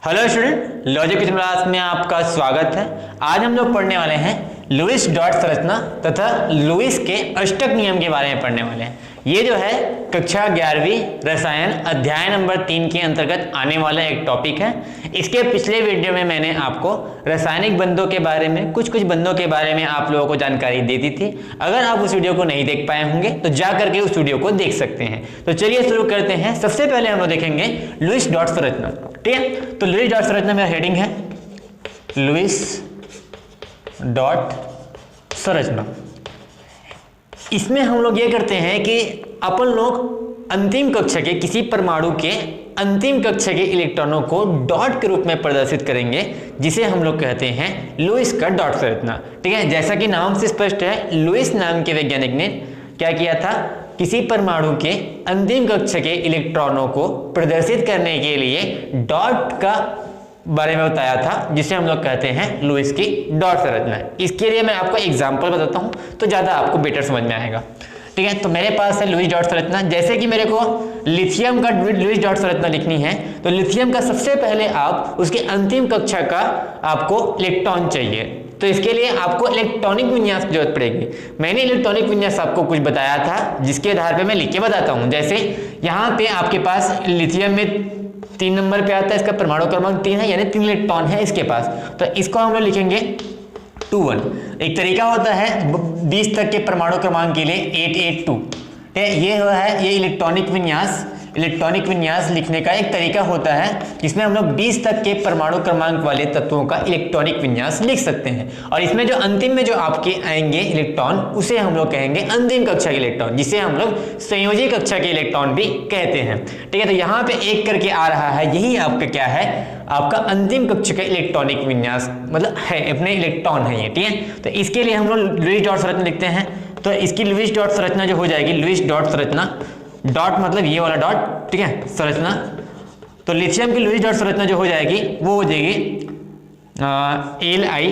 Hello student, logic की class में आपका स्वागत है। आज हम लोग पढ़ने वाले हैं लुईस डॉट संरचना तथा लुईस के अष्टक नियम के बारे में पढ़ने वाले हैं। ये जो है कक्षा 11वीं रसायन अध्याय नंबर 3 के अंतर्गत आने वाला एक टॉपिक है। इसके पिछले वीडियो में मैंने आपको रासायनिक बंधों के बारे में कुछ बंधों के बारे में आप लोगों को जानकारी दे दी थी। अगर आप उस वीडियो को नहीं देख पाए होंगे तो जा करके उस वीडियो को देख सकते हैं। तो चलिए शुरू करते हैं। सबसे पहले हम लोग देखेंगे लुईस डॉट संरचना। ठीक है, तो लुईस डॉट संरचना में हेडिंग है लुईस डॉट संरचना। इसमें हम लोग ये करते हैं कि अपन लोग अंतिम कक्षा के किसी परमाणु के अंतिम कक्षा के इलेक्ट्रॉनों को डॉट के रूप में प्रदर्शित करेंगे, जिसे हम लोग कहते हैं लुईस का डॉट संरचना। ठीक है, जैसा कि नाम से स्पष्ट है, लुईस नाम के वैज्ञानिक ने क्या किया था, किसी परमाणु के अंतिम कक्षा के इलेक्ट्रॉनों को प्रदर्शित करने के लिए डॉट का बारे में बताया था, जिसे हम लोग कहते हैं लुईस की डॉट संरचना। इसके लिए मैं आपको एग्जांपल बताता हूं तो ज्यादा आपको बेटर समझ में आएगा। ठीक है, तो मेरे पास है लुईस डॉट संरचना। जैसे कि मेरे को लिथियम का लुईस डॉट संरचना लिखनी है, तो लिथियम का सबसे पहले आप उसके अंतिम कक्षा का आपको इलेक्ट्रॉन चाहिए। तो इसके लिए आपको इलेक्ट्रॉनिक विन्यास की जरूरत पड़ेगी। मैंने इलेक्ट्रॉनिक विन्यास आपको कुछ बताया था, जिसके आधार पर मैं लिख के बताता हूं। जैसे यहाँ पे आपके पास लिथियम में 3 नंबर पे आता है, इसका परमाणु क्रमांक 3 है, यानी 3 इलेक्ट्रॉन है इसके पास। तो इसको हम लोग लिखेंगे 2-1। एक तरीका होता है 20 तक के परमाणु क्रमांक के लिए 882। ये इलेक्ट्रॉनिक विन्यास लिखने का एक तरीका होता है, जिसमें हम लोग 20 तक के परमाणु क्रमांक वाले तत्वों का इलेक्ट्रॉनिक विन्यास लिख सकते हैं। और इसमें जो अंतिम में जो आपके आएंगे इलेक्ट्रॉन, उसे हम लोग कहेंगे अंतिम कक्षा के इलेक्ट्रॉन, जिसे हम लोग संयोजी कक्षा के इलेक्ट्रॉन भी कहते हैं। ठीक है, तो यहाँ पे एक करके आ रहा है, यही आपका क्या है, आपका अंतिम कक्षा का इलेक्ट्रॉनिक विन्यास मतलब है, अपने इलेक्ट्रॉन है ये। ठीक है, तो इसके लिए हम लोग लुईस डॉट संरचना लिखते हैं। तो इसकी लुईस डॉट संरचना जो हो जाएगी, लुईस डॉट संरचना, डॉट मतलब ये वाला डॉट, ठीक है, संरचना। तो लिथियम की लुईस डॉट संरचना जो हो जाएगी वो हो जाएगी Li,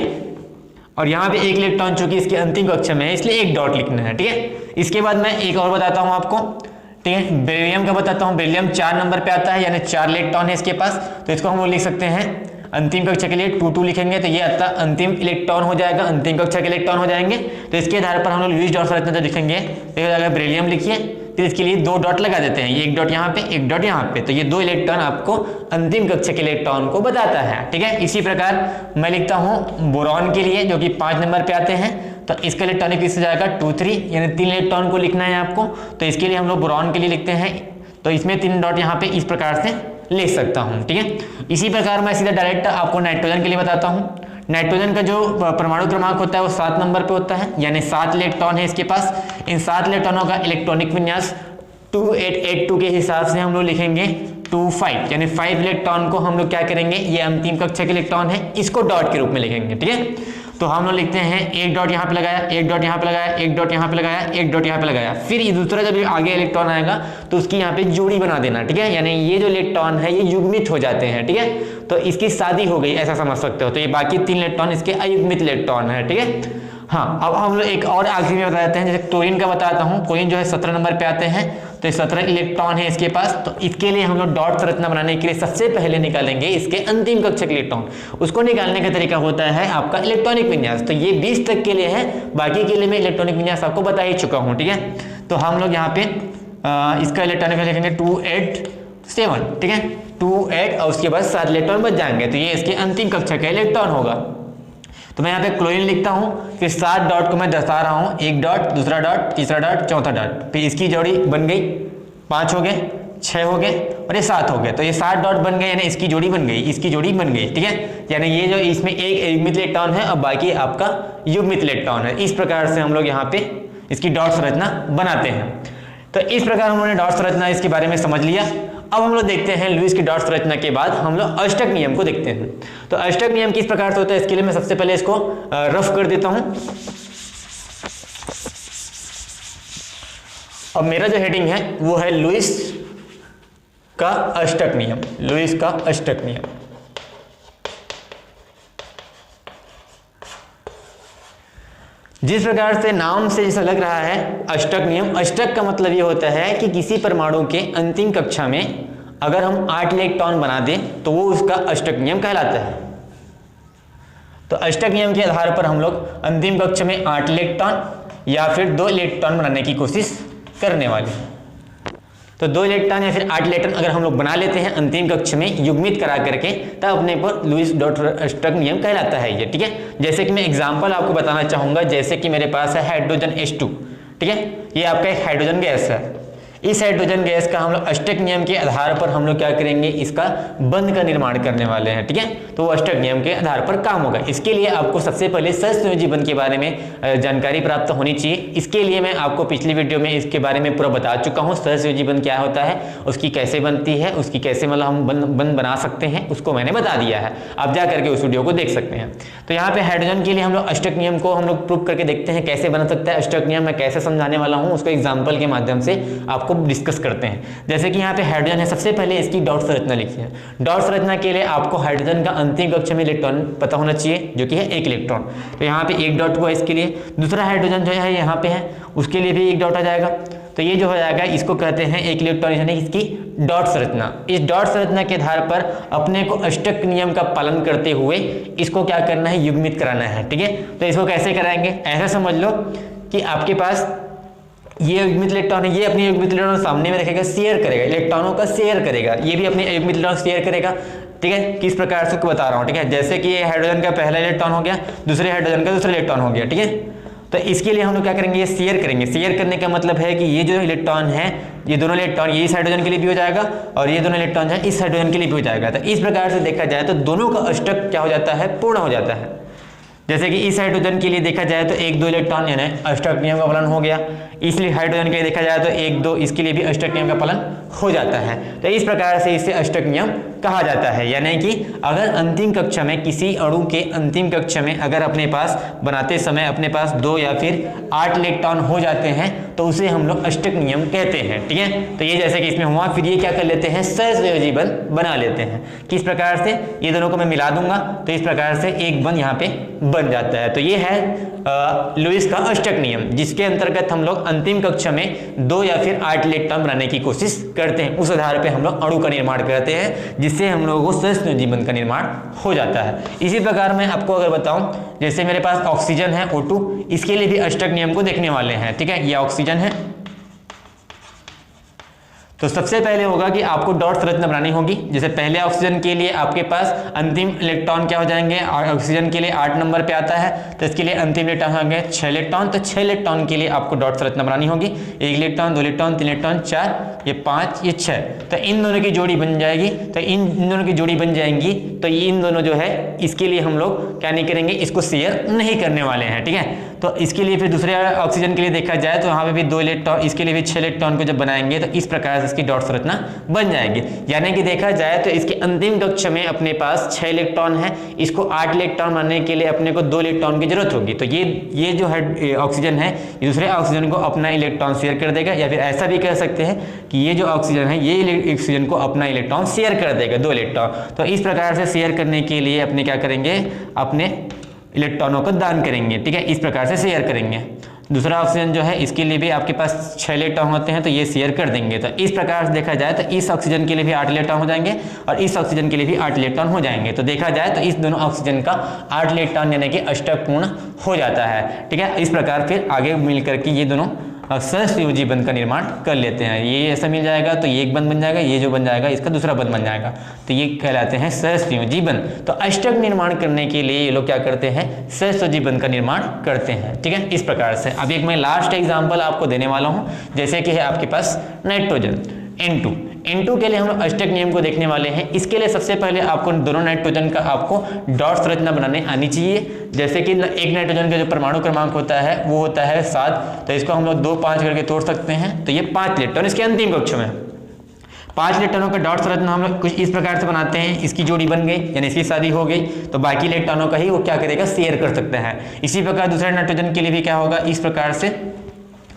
और यहाँ पे एक इलेक्ट्रॉन चूंकि इसकी अंतिम कक्षा में है इसलिए एक डॉट लिखना है। ठीक है, इसके बाद मैं एक और बताता हूँ आपको। ठीक है, बेरिलियम का बताता हूँ। बेरिलियम 4 नंबर पे आता है, यानी 4 इलेक्ट्रॉन है इसके पास। तो इसको हम लोग लिख सकते हैं अंतिम कक्षा के लिए 2-2 लिखेंगे, तो ये आता अंतिम इलेक्ट्रॉन हो जाएगा, अंतिम कक्षा के इलेक्ट्रॉन हो जाएंगे। तो इसके आधार पर हम लोग लुईस डॉट संरचना जो लिखेंगे, एक हो जाएगा बेरिलियम लिखिए, फिर इसके लिए 2 डॉट लगा देते हैं, एक डॉट यहाँ पे, एक डॉट यहाँ पे। तो ये 2 इलेक्ट्रॉन आपको अंतिम कक्षा के इलेक्ट्रॉन को बताता है। ठीक है, इसी प्रकार मैं लिखता हूँ बोरॉन के लिए, जो कि 5 नंबर पे आते हैं। तो इसका इलेक्ट्रॉनिक किस हो जाएगा 2-3, यानी 3 इलेक्ट्रॉन को लिखना है आपको। तो इसके लिए हम लोग बोरॉन के लिए लिखते हैं, तो इसमें 3 डॉट यहाँ पे इस प्रकार से लिख सकता हूँ। ठीक है, इसी प्रकार मैं सीधा डायरेक्ट आपको नाइट्रोजन के लिए बताता हूँ। नाइट्रोजन का जो परमाणु क्रमांक होता है वो 7 नंबर पे होता है, यानी 7 इलेक्ट्रॉन है इसके पास। इन 7 इलेक्ट्रॉनों का इलेक्ट्रॉनिक विन्यास 2882 के हिसाब से हम लोग लिखेंगे 25, यानी 5 इलेक्ट्रॉन को हम लोग क्या करेंगे, ये अंतिम कक्षा के इलेक्ट्रॉन है, इसको डॉट के रूप में लिखेंगे। ठीक है, तो हम लोग लिखते हैं एक डॉट यहाँ पे लगाया, एक डॉट यहाँ पे लगाया, एक डॉट यहाँ पे लगाया, एक डॉट यहाँ पे लगाया। फिर ये दूसरा जब आगे इलेक्ट्रॉन आएगा तो उसकी यहाँ पे जोड़ी बना देना। ठीक है, यानी ये जो इलेक्ट्रॉन है ये युग्मित हो जाते हैं। ठीक है, तो इसकी शादी हो गई ऐसा समझ सकते हो। तो ये बाकी 3 इलेक्ट्रॉन इसके अयुग्मित इलेक्ट्रॉन है। ठीक है, हाँ, अब हम लोग एक और आखिरी में बता देते हैं। जैसे क्लोरीन का बताता हूँ, क्लोरीन जो है 17 नंबर पे आते हैं, तो 17 इलेक्ट्रॉन है इसके पास। तो इसके लिए हम लोग डॉट संरचना बनाने के लिए सबसे पहले निकालेंगे इसके अंतिम कक्षा के इलेक्ट्रॉन। उसको निकालने का तरीका होता है आपका इलेक्ट्रॉनिक विन्यास। तो ये 20 तक के लिए है, बाकी के लिए मैं इलेक्ट्रॉनिक विन्यास आपको बता ही चुका हूँ। ठीक है, तो हम लोग यहाँ पे इसका इलेक्ट्रॉनिक लिखेंगे 287। ठीक है, 28 और उसके बाद 7 इलेक्ट्रॉन बच जाएंगे, तो ये इसके अंतिम कक्षा का इलेक्ट्रॉन होगा। तो मैं यहाँ पे क्लोरीन लिखता हूँ, फिर 7 डॉट को मैं दर्शा रहा हूँ, एक डॉट, दूसरा डॉट, तीसरा डॉट, चौथा डॉट। फिर इसकी जोड़ी बन गई, 5 हो गए, 6 हो गए और ये 7 हो गए। तो ये 7 डॉट बन गए, यानी इसकी जोड़ी बन गई, इसकी जोड़ी बन गई। ठीक है, यानी ये जो इसमें एक युग्मित इलेक्ट्रॉन है और बाकी आपका युग्मित इलेक्ट्रॉन है। इस प्रकार से हम लोग यहाँ पे इसकी डॉट संरचना बनाते हैं। तो इस प्रकार हमने डॉट संरचना इसके बारे में समझ लिया। अब हम लोग देखते हैं लुईस की डॉट संरचना के बाद हम लोग अष्टक नियम को देखते हैं। तो अष्टक नियम किस प्रकार से होता है, इसके लिए मैं सबसे पहले इसको रफ कर देता हूं। अब मेरा जो हेडिंग है वो है लुईस का अष्टक नियम, लुईस का अष्टक नियम। जिस प्रकार से नाम से जैसा लग रहा है अष्टक नियम, अष्टक का मतलब ये होता है कि किसी परमाणु के अंतिम कक्षा में अगर हम 8 इलेक्ट्रॉन बना दें तो वो उसका अष्टक नियम कहलाता है। तो अष्टक नियम के आधार पर हम लोग अंतिम कक्ष में 8 इलेक्ट्रॉन या फिर 2 इलेक्ट्रॉन बनाने की कोशिश करने वाले हैं। तो 2 इलेक्ट्रॉन या फिर 8 इलेक्ट्रॉन अगर हम लोग बना लेते हैं अंतिम कक्ष में युग्मित करा करके, तब अपने पर लुईस डॉट अष्टक नियम कहलाता है ये, ठीक है। जैसे कि मैं एग्जांपल आपको बताना चाहूंगा, जैसे कि मेरे पास है हाइड्रोजन H2, ठीक है, ये आपका एक हाइड्रोजन गैस है। इस हाइड्रोजन गैस का हम लोग अष्टक नियम के आधार पर हम लोग क्या करेंगे, इसका बंध का निर्माण करने वाले हैं, ठीक है। तो वो अष्टक नियम के आधार पर काम होगा। इसके लिए आपको सबसे पहले सहसंयोजी बंध के बारे में जानकारी प्राप्त होनी चाहिए। इसके लिए मैं आपको पिछली वीडियो में इसके बारे में पूरा बता चुका हूँ, सहसंयोजी बंध क्या होता है, उसकी कैसे बनती है, उसकी कैसे मतलब हम बंध बना सकते हैं, उसको मैंने बता दिया है। आप जा करके उस वीडियो को देख सकते हैं। तो यहाँ पे हाइड्रोजन के लिए हम लोग अष्टक नियम को हम लोग प्रूव करके देखते हैं कैसे बन सकता है अष्टक नियम। मैं कैसे समझाने वाला हूँ उसको एग्जाम्पल के माध्यम से आपको डिस्कस करते हैं। जैसे कि यहाँ पे हाइड्रोजन है, सबसे पहले इसकी डॉट संरचना लिखते हैं। डॉट संरचना के लिए आपको हाइड्रोजन का अंतिम कक्ष में इलेक्ट्रॉन पता होना चाहिए, जो कि है 1 इलेक्ट्रॉन। तो यहाँ पे 1 डॉट हुआ इसके लिए। दूसरा हाइड्रोजन जो है यहाँ पे है, उसके लिए भी 1 डॉट आ जाएगा। तो ये जो हो जाएगा इसको कहते हैं 1 इलेक्ट्रॉन, यानी इसकी डॉट संरचना। इस डॉट संरचना के आधार पर अपने को अष्टक नियम का पालन करते हुए इसको क्या करना है, युग्मित कराना है, ठीक है। तो इसको कैसे कराएंगे, ऐसा समझ लो कि आपके पास ये युग्मित इलेक्ट्रॉन है, ये अपने युग्मित इलेक्ट्रॉन सामने में रखेगा, शेयर करेगा, इलेक्ट्रॉनों का शेयर करेगा, ये भी अपने युग्मित इलेक्ट्रॉन शेयर करेगा, ठीक है। किस प्रकार से बता रहा हूँ, ठीक है। जैसे कि ये हाइड्रोजन का पहला इलेक्ट्रॉन हो गया, दूसरे हाइड्रोजन का दूसरा इलेक्ट्रॉन हो गया, ठीक है। तो इसके लिए हम लोग क्या करेंगे, ये शेयर करेंगे। शेयर करने का मतलब है कि ये जो इलेक्ट्रॉन है, ये दोनों इलेक्ट्रॉन ये इस हाइड्रोजन के लिए भी हो जाएगा और ये दोनों इलेक्ट्रॉन है इस हाइड्रोजन के लिए भी हो जाएगा। तो इस प्रकार से देखा जाए तो दोनों का अष्टक क्या हो जाता है, पूर्ण हो जाता है। जैसे कि इस हाइड्रोजन के लिए देखा जाए तो 1 2 इलेक्ट्रॉन यानी अष्टक नियम का पालन हो गया। इसलिए हाइड्रोजन के लिए देखा जाए तो 1 2 इसके लिए भी अष्टक नियम का पालन हो जाता है। तो इस प्रकार से इसे अष्टक नियम कहा जाता है। यानी कि अगर अंतिम कक्षा में किसी अणु के अंतिम कक्षा में अगर अपने पास बनाते समय अपने पास 2 या फिर 8 इलेक्ट्रॉन हो जाते हैं तो उसे हम लोग अष्टक नियम कहते हैं, ठीक है। तो ये जैसे कि इसमें हुआ, फिर ये क्या कर लेते हैं, सहसंयोजी बंध बना लेते हैं। किस प्रकार से, ये दोनों को मैं मिला दूंगा तो इस प्रकार से एक बंध यहाँ पे बन जाता है। तो ये है लुईस का अष्टक नियम, जिसके अंतर्गत हम लोग अंतिम कक्षा में 2 या फिर 8 इलेक्ट्रॉन बनाने की कोशिश करते हैं। उस आधार पे हम लोग अणु का निर्माण करते हैं, जिससे हम लोगों को सहसंयोजी बंध का निर्माण हो जाता है। इसी प्रकार मैं आपको अगर बताऊं, जैसे मेरे पास ऑक्सीजन है O2, इसके लिए भी अष्टक नियम को देखने वाले हैं, ठीक है। ये ऑक्सीजन है, तो सबसे पहले होगा कि आपको डॉट संरचना बनानी होगी। जैसे पहले ऑक्सीजन के लिए आपके पास अंतिम इलेक्ट्रॉन क्या हो जाएंगे, ऑक्सीजन के लिए 8 नंबर पे आता है, तो इसके लिए अंतिम इलेक्ट्रॉन होंगे 6 इलेक्ट्रॉन। तो 6 इलेक्ट्रॉन के लिए आपको डॉट संरचना बनानी होगी। 1 इलेक्ट्रॉन, 2 इलेक्ट्रॉन, 3 इलेक्ट्रॉन, 4, ये 5, ये 6। तो इन दोनों की जोड़ी बन जाएगी। तो इन दोनों की जोड़ी बन जाएंगी तो इन दोनों जो है इसके लिए हम लोग क्या नहीं करेंगे, इसको शेयर नहीं करने वाले हैं, ठीक है। तो इसके लिए फिर दूसरे ऑक्सीजन के लिए देखा जाए तो यहाँ पे भी 2 इलेक्ट्रॉन, इसके लिए भी 6 इलेक्ट्रॉन को जब बनाएंगे तो इस प्रकार से इसकी डॉट संरचना बन जाएगी। यानी कि देखा जाए तो इसके अंतिम कक्ष में अपने पास 6 इलेक्ट्रॉन है, इसको 8 इलेक्ट्रॉन बनाने के लिए अपने को 2 इलेक्ट्रॉन की जरूरत होगी। तो ये जो है ऑक्सीजन है, ये दूसरे ऑक्सीजन को अपना इलेक्ट्रॉन शेयर कर देगा, या फिर ऐसा भी कह सकते हैं कि ये जो ऑक्सीजन है ये ऑक्सीजन को अपना इलेक्ट्रॉन शेयर कर देगा, 2 इलेक्ट्रॉन। तो इस प्रकार से शेयर करने के लिए अपने क्या करेंगे, अपने इलेक्ट्रॉनों को दान करेंगे, ठीक है। इस प्रकार से शेयर करेंगे। दूसरा ऑक्सीजन जो है इसके लिए भी आपके पास 6 इलेक्ट्रॉन होते हैं, तो ये शेयर कर देंगे। तो इस प्रकार से देखा जाए तो इस ऑक्सीजन के लिए भी 8 इलेक्ट्रॉन हो जाएंगे और इस ऑक्सीजन के लिए भी 8 इलेक्ट्रॉन हो जाएंगे। तो देखा जाए तो इस दोनों ऑक्सीजन का 8 इलेक्ट्रॉन यानी कि अष्टक पूर्ण हो जाता है, ठीक है। इस प्रकार फिर आगे मिलकर के ये दोनों सहसंयोजी बंध का निर्माण कर लेते हैं। ये ऐसा मिल जाएगा तो ये एक बंध बन जाएगा, ये जो बन जाएगा इसका दूसरा बंध बन जाएगा, तो ये कहलाते हैं सहसंयोजी बंध। तो अष्टक निर्माण करने के लिए ये लोग क्या करते हैं, सहसंयोजी बंध का निर्माण करते हैं, ठीक है। इस प्रकार से अब एक मैं लास्ट एग्जांपल आपको देने वाला हूं, जैसे कि है आपके पास नाइट्रोजन N2 के लिए हम लोग अष्टक नियम को देखने वाले हैं। इसके लिए सबसे पहले आपको दोनों नाइट्रोजन का आपको डॉट संरचना बनाने आनी चाहिए। जैसे कि एक नाइट्रोजन का जो परमाणु क्रमांक होता है वो होता है 7, तो इसको हम लोग 2 5 करके तोड़ सकते हैं। तो ये 5 इलेक्ट्रॉन इसके अंतिम कक्ष में, 5 इलेक्ट्रॉनों का डॉट संरचना हम लोग कुछ इस प्रकार से बनाते हैं। इसकी जोड़ी बन गई यानी इसकी शादी हो गई, तो बाकी इलेक्ट्रॉनों का ही वो क्या करेगा, शेयर कर सकते हैं। इसी प्रकार दूसरे नाइट्रोजन के लिए भी क्या होगा, इस प्रकार से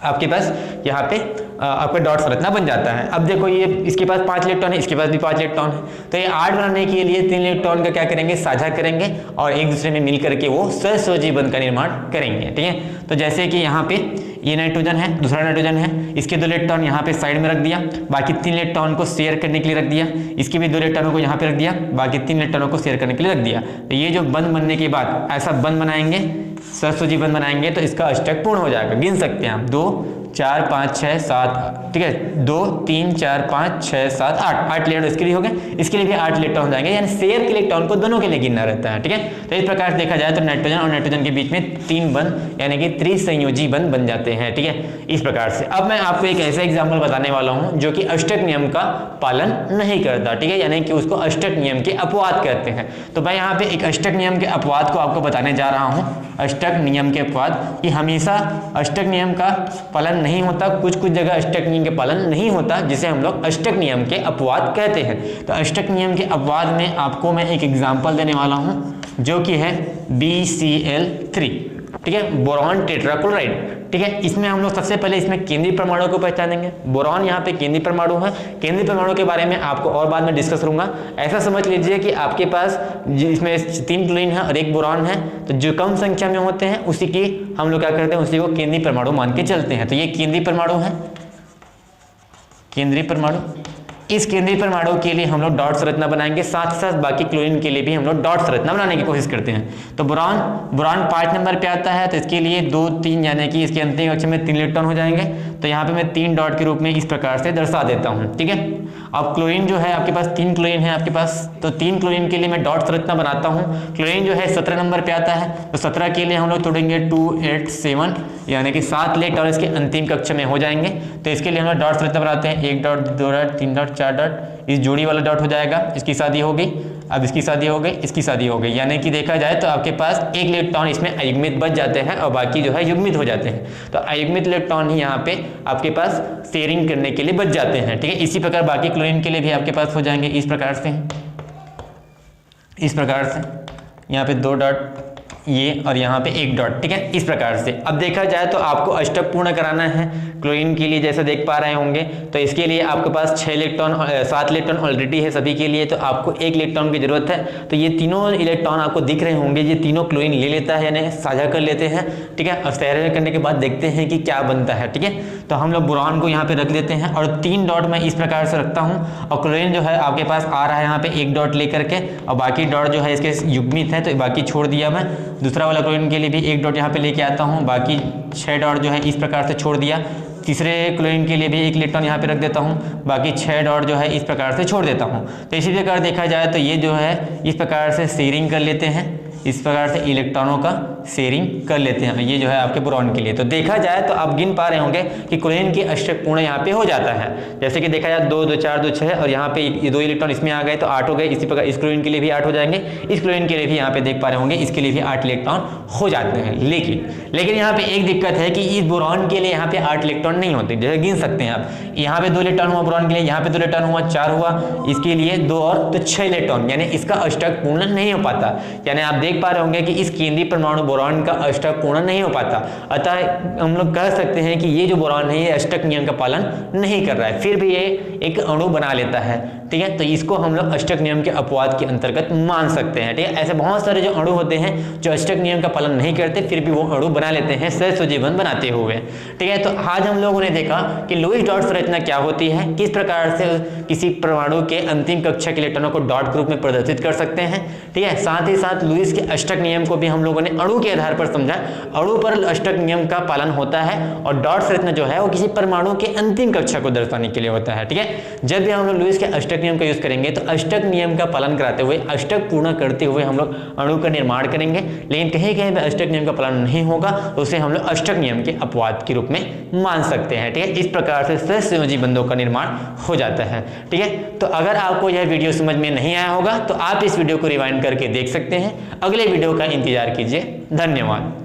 आपके पास यहाँ पे आपका डॉट संरचना बन जाता है। अब देखो ये इसके पास 5 इलेक्ट्रॉन है, इसके पास भी 5 इलेक्ट्रॉन है, तो ये 8 बनाने के लिए 3 इलेक्ट्रॉन का क्या करेंगे, साझा करेंगे और एक दूसरे में मिल करके वो सहसंयोजी बंध का निर्माण करेंगे, ठीक है। तो जैसे कि यहाँ पे ये नाइट्रोजन है, दूसरा नाइट्रोजन है, इसके 2 इलेक्ट्रॉन यहाँ पे साइड में रख दिया, बाकी 3 इलेक्ट्रॉन को शेयर करने के लिए रख दिया, इसके भी 2 इलेक्ट्रॉनों को यहाँ पे रख दिया, बाकी 3 इलेक्ट्रॉनों को शेयर करने के लिए रख दिया। तो ये जो बंध बनने के बाद ऐसा बंध बनाएंगे, सहसुजी बंध बनाएंगे तो इसका अष्टक पूर्ण हो जाएगा। गिन सकते हैं आप 2 4 5 6 7, ठीक है, 2 3 4 5 6 7 8 इलेक्ट्रॉन इसके लिए हो गए, इसके लिए भी 8 इलेक्ट्रॉन हो जाएंगे, यानी शेयर के इलेक्ट्रॉन को दोनों के लिए गिनना रहता है, ठीक है। तो इस प्रकार से देखा जाए तो नाइट्रोजन और नाइट्रोजन के बीच में 3 बंध यानी कि त्रिसंयोजी बंध बन जाते हैं, ठीक है, इस प्रकार से। अब मैं आपको एक ऐसा एग्जाम्पल बताने वाला हूं जो कि अष्टक नियम का पालन नहीं करता, ठीक है, यानी कि उसको अष्टक नियम के अपवाद कहते हैं। तो मैं यहाँ पे एक अष्टक नियम के अपवाद को आपको बताने जा रहा हूँ। अष्टक नियम के अपवाद कि हमेशा अष्टक नियम का पालन नहीं होता, कुछ जगह अष्टक नियम के पालन नहीं होता, जिसे हम लोग अष्टक नियम के अपवाद कहते हैं। तो अष्टक नियम के अपवाद में आपको मैं एक एग्जांपल देने वाला हूं जो कि है BCl3, ठीक है, बोरॉन टेट्राक्लोराइड, ठीक है। इसमें हम लोग सबसे पहले इसमें केंद्रीय परमाणु को पहचानेंगे। बोरॉन यहाँ पे केंद्रीय परमाणु है। केंद्रीय परमाणु के बारे में आपको और बाद में डिस्कस करूंगा। ऐसा समझ लीजिए कि आपके पास इसमें 3 क्लोरीन है और 1 बोरॉन है, तो जो कम संख्या में होते हैं उसी की हम लोग क्या करते हैं, उसी को केंद्रीय परमाणु मान के चलते हैं। तो ये केंद्रीय परमाणु है, केंद्रीय परमाणु। इस केंद्रीय परमाणु के लिए हम लोग डॉट संरचना बनाएंगे, साथ साथ बाकी क्लोरीन के लिए भी हम लोग डॉट संरचना बनाने की कोशिश करते हैं। तो बोरॉन 5 नंबर पे आता है, तो इसके लिए 2 3 यानी कि इसके अंतिम कक्ष में 3 इलेक्ट्रॉन हो जाएंगे। तो यहाँ पे मैं 3 डॉट के रूप में इस प्रकार से दर्शा देता हूँ, ठीक है। अब क्लोरीन जो है आपके पास 3 क्लोरीन है आपके पास, तो 3 क्लोरीन के लिए मैं डॉट संरचना बनाता हूँ। क्लोरीन जो है 17 नंबर पे आता है, तो 17 के लिए हम लोग तोड़ेंगे 2 8 7 यानी कि 7 इलेक्ट्रॉन इसके अंतिम कक्ष में हो जाएंगे। तो इसके लिए हम लोग डॉट संरचना बनाते हैं, 1 डॉट 2 डॉट 3 डॉट 4 डॉट, इस जोड़ी वाला डॉट हो जाएगा, इसकी शादी हो गई, अब इसकी शादी हो गई, इसकी शादी हो गई, यानी कि देखा जाए तो आपके पास 1 इलेक्ट्रॉन इसमें अयुग्मित बच जाते हैं और बाकी जो है युग्मित हो जाते हैं। तो अयुग्मित इलेक्ट्रॉन ही यहाँ पे आपके पास शेयरिंग करने के लिए बच जाते हैं, ठीक है। इसी प्रकार बाकी क्लोरीन के लिए भी आपके पास हो जाएंगे इस प्रकार से, इस प्रकार से, यहाँ पे 2 डॉट ये और यहाँ पे 1 डॉट, ठीक है, इस प्रकार से। अब देखा जाए तो आपको अष्टक पूर्ण कराना है क्लोरीन के लिए, जैसा देख पा रहे होंगे। तो इसके लिए आपके पास 7 इलेक्ट्रॉन ऑलरेडी है सभी के लिए, तो आपको 1 इलेक्ट्रॉन की जरूरत है। तो ये तीनों इलेक्ट्रॉन आपको दिख रहे होंगे, ये तीनों क्लोरीन ले लेता है यानी साझा कर लेते हैं, ठीक है। अब साझा करने के बाद देखते हैं कि क्या बनता है, ठीक है। तो हम लोग बोरॉन को यहाँ पे रख लेते हैं और 3 डॉट मैं इस प्रकार से रखता हूँ, और क्लोरीन जो है आपके पास आ रहा है यहाँ पे 1 डॉट लेकर के, और बाकी डॉट जो है इसके युग्मित है तो बाकी छोड़ दिया मैं। दूसरा वाला क्लोरीन के लिए भी 1 डॉट यहाँ पे लेके आता हूँ, बाकी 6 डॉट जो है इस प्रकार से छोड़ दिया। तीसरे क्लोरीन के लिए भी 1 इलेक्ट्रॉन यहाँ पे रख देता हूँ, बाकी 6 डॉट जो है इस प्रकार से छोड़ देता हूँ। तो इसी प्रकार देखा जाए तो ये जो है इस प्रकार से शेयरिंग कर लेते हैं, इस प्रकार से इलेक्ट्रॉनों का शेयरिंग कर लेते हैं। ये जो है आपके बोरॉन के लिए। तो देखा जाए तो आप गिन पा रहे होंगे कि क्लोरीन की अष्टक पूर्ण यहाँ पे हो जाता है। जैसे कि देखा जाए 2 2 4 2 6 और यहाँ पे ये 2 इलेक्ट्रॉन इसमें आ गए तो 8 हो गए। इसी प्रकार इस क्लोरीन के लिए भी 8 हो जाएंगे, इस क्लोरीन के लिए भी यहाँ पे देख पा रहे होंगे इसके लिए भी 8 इलेक्ट्रॉन हो जाते हैं। लेकिन यहाँ पे एक दिक्कत है कि इस बोरॉन के लिए यहाँ पे 8 इलेक्ट्रॉन नहीं होते, जैसे गिन सकते हैं आप। यहाँ पे 2 इलेक्ट्रॉन हुआ बोरॉन के लिए, यहाँ पे 2 इलेक्ट्रॉन हुआ 4 हुआ, इसके लिए 2 और तो 6 इलेक्ट्रॉन, यानी इसका अष्टक पूर्ण नहीं हो पाता। यानी आप देख पा रहे होंगे कि इस केंद्रीय परमाणु बोरॉन का अष्टक पूर्ण नहीं हो पाता। अतः हम लोग कह सकते हैं कि ये जो बोरॉन है ये अष्टक नियम का पालन नहीं कर रहा है, फिर भी ये एक अणु बना लेता है, ठीक है। तो इसको हम लोग अष्टक नियम के अपवाद के अंतर्गत मान सकते हैं, ठीक है। ऐसे बहुत सारे जो अणु होते हैं जो अष्टक नियम का पालन नहीं करते फिर भी वो अणु बना लेते हैं सहसंयोजी बनाते हुए, ठीक है। तो आज हम लोगों ने देखा कि लुईस डॉट संरचना क्या होती है, किस प्रकार से किसी परमाणु के अंतिम कक्षा के इलेक्ट्रॉनों को डॉट के रूप में प्रदर्शित कर सकते हैं, ठीक है। साथ ही साथ लुईस के अष्टक नियम को भी हम लोगों ने अणु के आधार पर समझा। अणु पर अष्टक नियम का पालन होता है और डॉट संरचना जो है वो किसी परमाणु के अंतिम कक्षा को दर्शाने के लिए होता है, ठीक है। जब भी हम लोग लुईस के अष्टक नियम का यूज करेंगे तो अष्टक नियम का पालन कराते हुए अष्टक पूर्ण करते हुए हम लोग अणु का निर्माण करेंगे। लेकिन कहीं कहीं पे अष्टक नियम का पालन नहीं होगा तो उसे हम लोग अष्टक नियम के अपवाद के रूप में मान सकते हैं, ठीक है। इस प्रकार से सहसंयोजी बंधों का निर्माण हो जाता है, ठीक है। तो अगर आपको यह वीडियो समझ में नहीं आया होगा तो आप इस वीडियो को रिवाइंड करके देख सकते हैं। अगले वीडियो का इंतजार कीजिए। धन्यवाद।